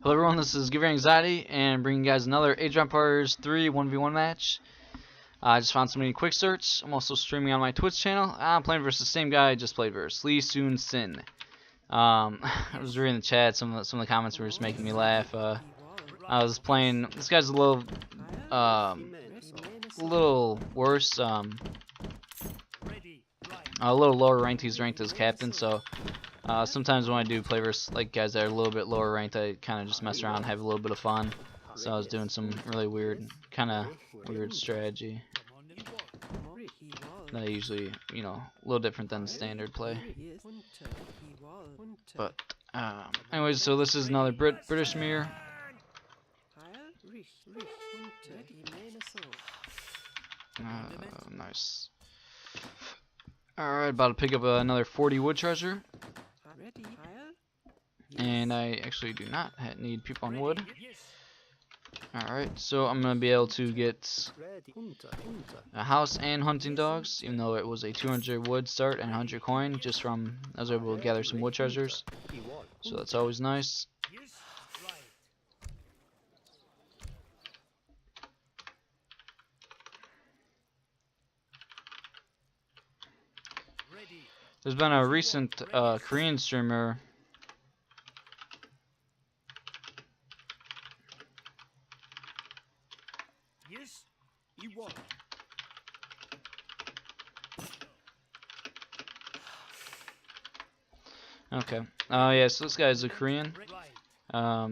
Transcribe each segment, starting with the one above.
Hello everyone, this is GiveUAnxiety and bringing you guys another Age of Empires 3 1v1 match. I just found so many quick search. I'm also streaming on my Twitch channel. I'm playing versus the same guy I just played versus, LeeSoonShin. I was reading the chat, some of the comments were just making me laugh. I was playing, this guy's a little worse, a little lower ranked. He's ranked as captain, so sometimes when I do play versus like guys that are a little bit lower ranked, I kind of just mess around and have a little bit of fun. So I was doing some really weird strategy that I usually, a little different than standard play. But anyways, so this is another British mirror. Nice. Alright, about to pick up another 40 wood treasure. And I actually do not need people on wood. Alright, so I'm going to be able to get a house and hunting dogs, even though it was a 200 wood start and 100 coin, just from, I was able to gather some wood treasures. So that's always nice. There's been a recent Korean streamer . Okay. Yeah, so this guy is a Korean. Yeah,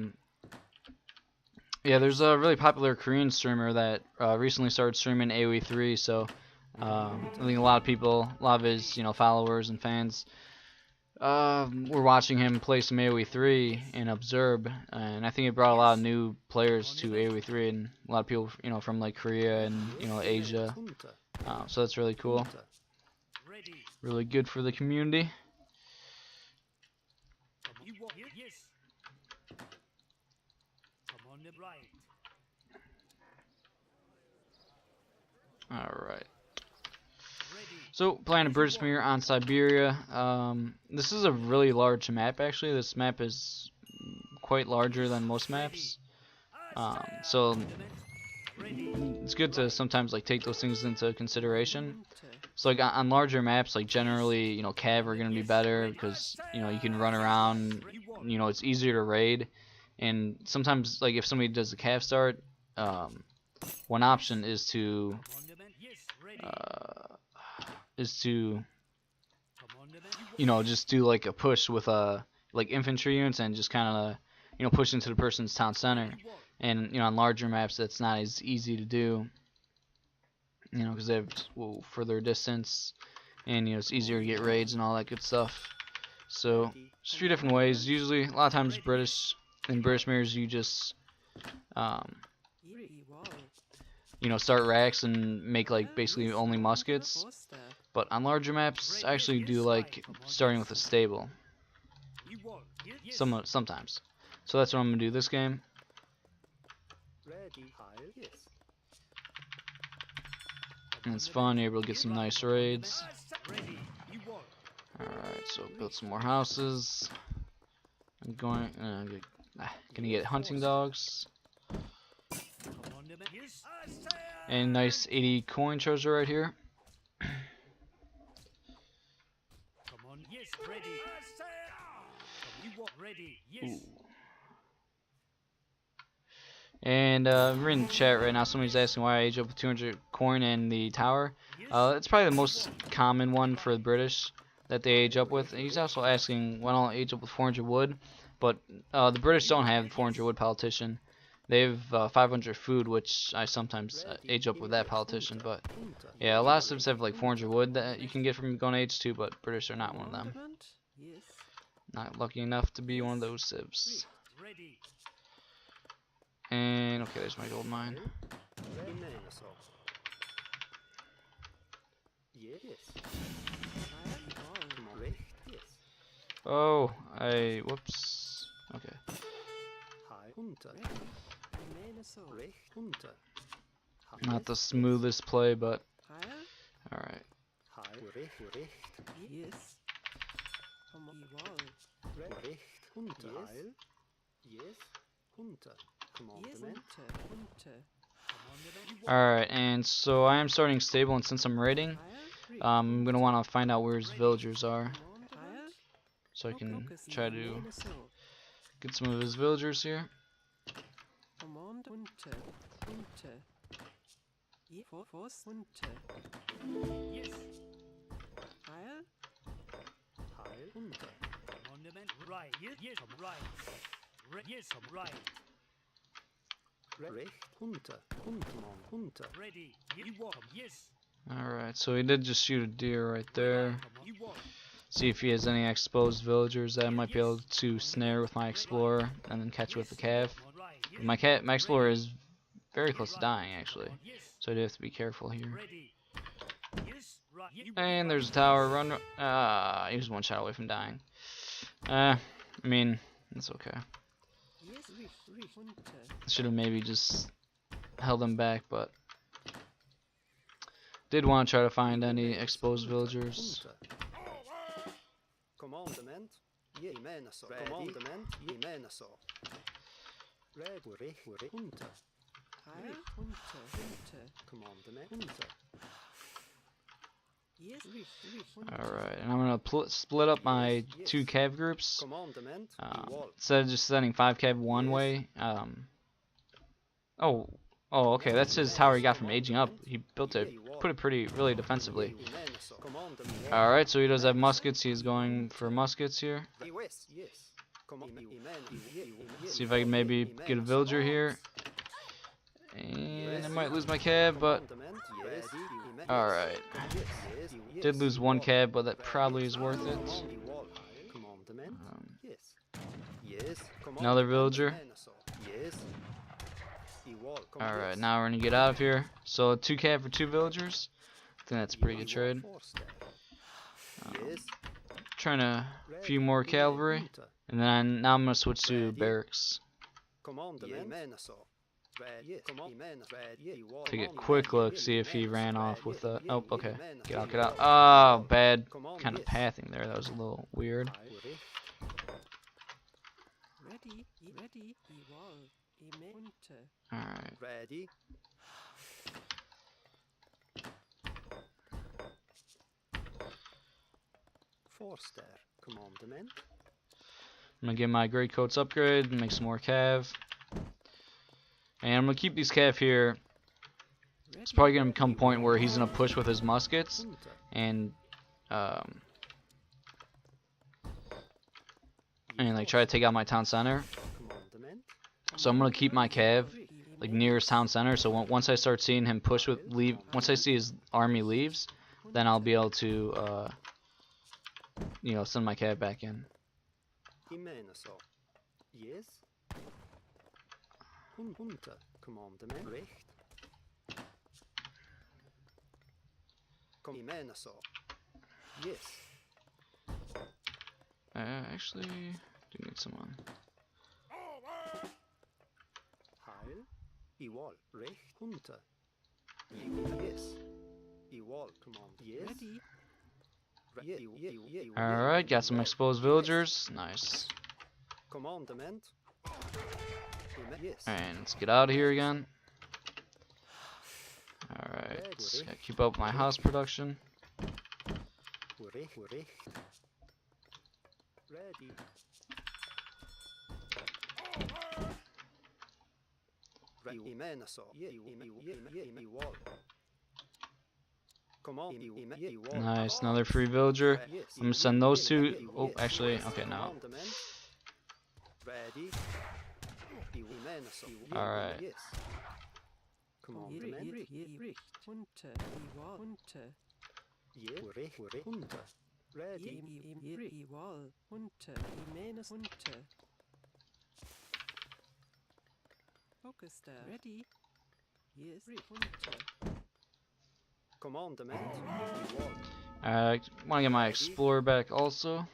there's a really popular Korean streamer that recently started streaming AoE 3, so I think a lot of people, a lot of his, followers and fans were watching him play some AoE 3 and observe, and I think it brought a lot of new players to AoE 3 and a lot of people, from like Korea and, Asia. So that's really cool. Really good for the community. Alright. So, playing a British mirror on Siberia. This is a really large map, actually. This map is quite larger than most maps. So, it's good to sometimes like take those things into consideration. So, like on larger maps, like generally, cav are going to be better because, you can run around, it's easier to raid. And sometimes, like if somebody does a cav start, one option is to just do like a push with like infantry units and just kind of push into the person's town center. And on larger maps that's not as easy to do, because they have further distance, and it's easier to get raids and all that good stuff. So just a few different ways. Usually a lot of times British mirrors you just start racks and make like basically only muskets. But on larger maps, I actually do like starting with a stable. Sometimes. So that's what I'm gonna do this game. And it's fun. You're able to get some nice raids. Alright, so build some more houses. I'm gonna get hunting dogs. And nice 80 coin treasure right here. Ooh. And we're in the chat right now. Somebody's asking why I age up with 200 coin and the tower. It's probably the most common one for the British that they age up with. And he's also asking why don't I age up with 400 wood. But the British don't have 400 wood politician. They have 500 food, which I sometimes age up with that politician. But yeah, a lot of civs have like 400 wood that you can get from going H2, but British are not one of them. Not lucky enough to be one of those civs. And okay, there's my gold mine. Oh, whoops. Okay. Not the smoothest play, but alright. Alright, and so I am starting stable, and since I'm raiding, I'm going to want to find out where his villagers are. So I can try to get some of his villagers here. Alright, so he did just shoot a deer right there. See if he has any exposed villagers that I might be able to snare with my explorer and then catch with the cav. My explorer is very close to dying actually, so I do have to be careful here. And there's a tower. Run! He was one shot away from dying. I mean, it's okay. Should have maybe just held him back, but did want to try to find any exposed villagers. Commandment, Commandment, Alright, and I'm going to split up my 2 cav groups. Instead of just sending 5 cav one way. Oh, okay, that's his tower he got from aging up. He put it really defensively. Alright, so he does have muskets. He's going for muskets here. See if I can maybe get a villager here. And I might lose my cav, but alright. Did lose 1 cav, but that probably is worth it. Another villager. Alright, now we're gonna get out of here. So 2 cav for 2 villagers. I think that's a pretty good trade. Trying a few more cavalry, and then now I'm gonna switch to barracks. Take a quick look, see if he ran off with a. Oh, okay. Get out, get out. Oh, bad kind of pathing there. That was a little weird. Alright. I'm gonna get my great coats upgrade and make some more cav. And I'm gonna keep these cav here. It's probably gonna come a point where he's gonna push with his muskets and like try to take out my town center. So I'm gonna keep my cav like nearest town center. So once I start seeing him push with once I see his army leaves, then I'll be able to send my cav back in. Actually, do need someone. Alright, got some exposed villagers. Nice. And let's get out of here again. Alright, let's keep up my house production. Nice, another free villager. I'm gonna send those 2. Oh, actually, okay, no. Alright. I want to get my explorer back also.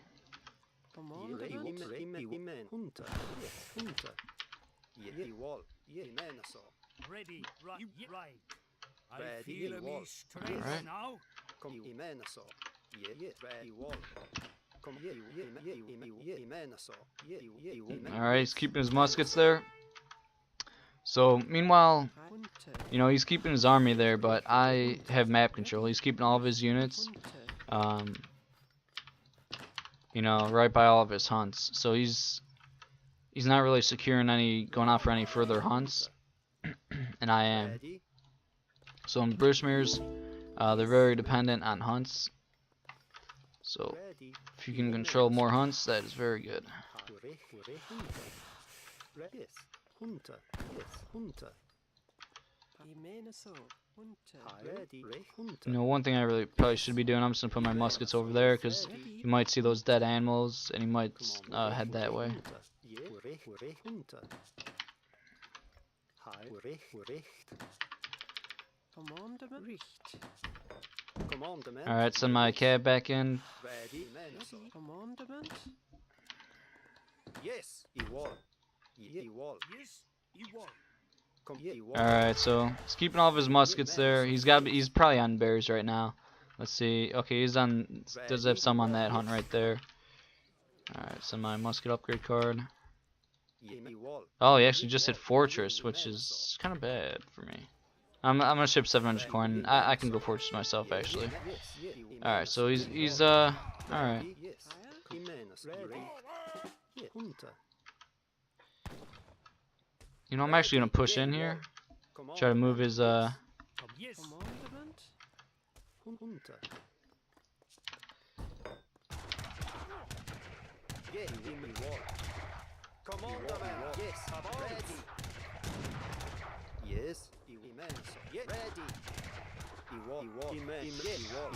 Alright, he's keeping his muskets there. So meanwhile, you know, he's keeping his army there, but I have map control. He's keeping all of his units, you know, right by all of his hunts. So he's not really securing any, going out for any further hunts, and I am. So in Bushmire's, they're very dependent on hunts. So if you can control more hunts, that is very good. You know, one thing I really probably should be doing, I'm just gonna put my muskets over there, because you might see those dead animals, and you might head that way. Alright, send my cab back in. Alright, so he's keeping all of his muskets there. He's probably on bears right now. Let's see. Okay, does have some on that hunt right there. Alright, send my musket upgrade card. Oh, he actually just hit fortress, which is kind of bad for me. I'm gonna ship 700 coin. I can go fortress myself actually. Alright, so he's alright. You know, I'm actually gonna push in here. Try to move his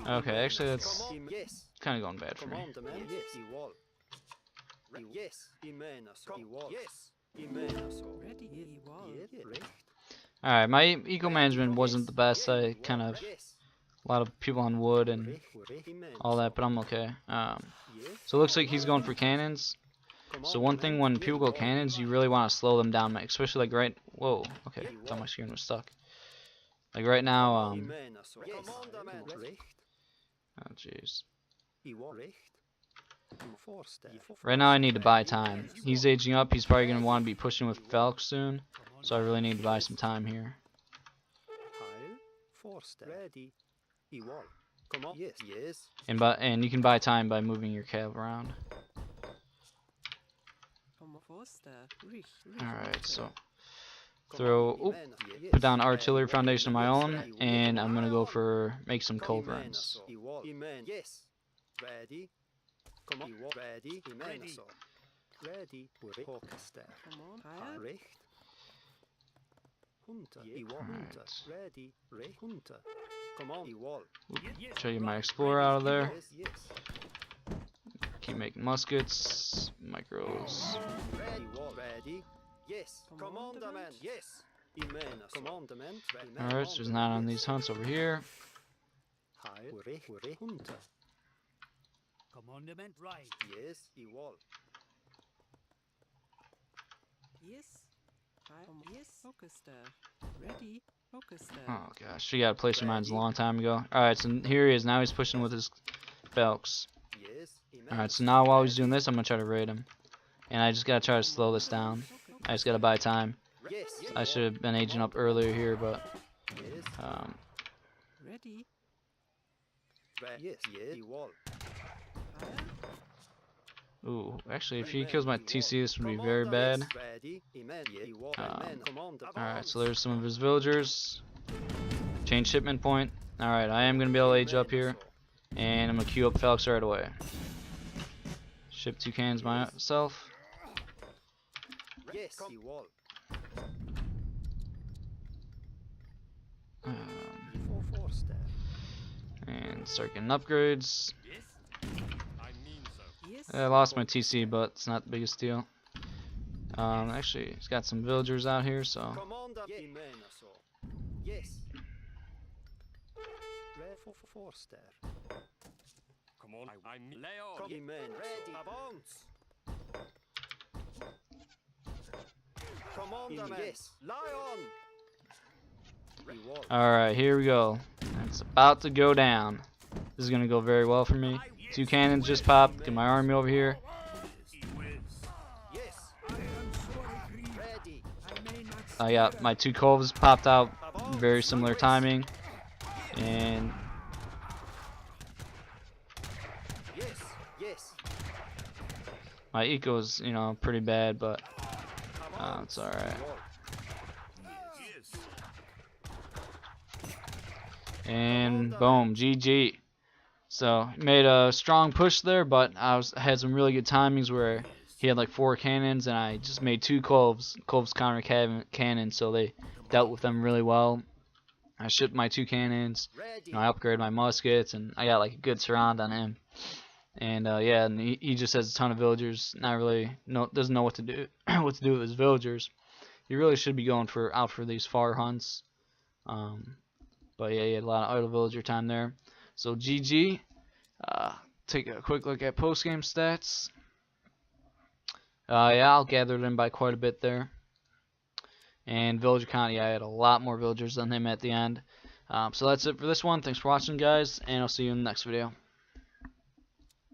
Okay, actually that's kind of going bad for me. Alright, my eco management wasn't the best. I kind of a lot of people on wood and all that, but I'm okay. So it looks like he's going for cannons. So one thing, when people go cannons, you really want to slow them down, especially like right. Whoa, okay, I thought my screen was stuck. Like right now, oh jeez. Right now I need to buy time. He's aging up. He's probably gonna want to be pushing with Falk soon, so I really need to buy some time here. And you can buy time by moving your cab around. Alright, so put down artillery foundation of my own, and I'm gonna go for make some culverins. Try to get my explorer out of there. Keep making muskets, micros. Alright, so there's not on these hunts over here. Commandment right. Yes, Ewol. Yes. Yes, ready. Oh gosh, she got placed her mines a long time ago. Alright, so here he is. Now he's pushing with his Falks. Alright, so now while he's doing this, I'm gonna try to raid him. And I just gotta try to slow this down. I just gotta buy time. I should have been aging up earlier here, but ready. Ooh, actually, if he kills my TC, this would be very bad. Alright, so there's some of his villagers. Change shipment point. Alright, I am gonna be able to age up here, and I'm gonna queue up Falks right away. Ship 2 cannons myself. And start getting upgrades. I lost my TC, but it's not the biggest deal. Actually, he's got some villagers out here, so. Alright, here we go. It's about to go down. This is gonna go very well for me. 2 cannons just popped. Get my army over here. Yeah, my 2 coves popped out very similar timing, and my eco is, you know, pretty bad, but it's alright. And boom, GG. So made a strong push there, but I had some really good timings where he had like 4 cannons, and I just made 2 coves counter cannons, so they dealt with them really well. I shipped my 2 cannons, you know, I upgraded my muskets, and I got like a good surround on him. And yeah, and he just has a ton of villagers. Not really, doesn't know what to do what to do with his villagers. He really should be going out for these far hunts. But yeah, he had a lot of idle villager time there. So GG. Take a quick look at post game stats. Yeah, I'll gather them by quite a bit there. And villager count, yeah, I had a lot more villagers than him at the end. So that's it for this one. Thanks for watching, guys, and I'll see you in the next video.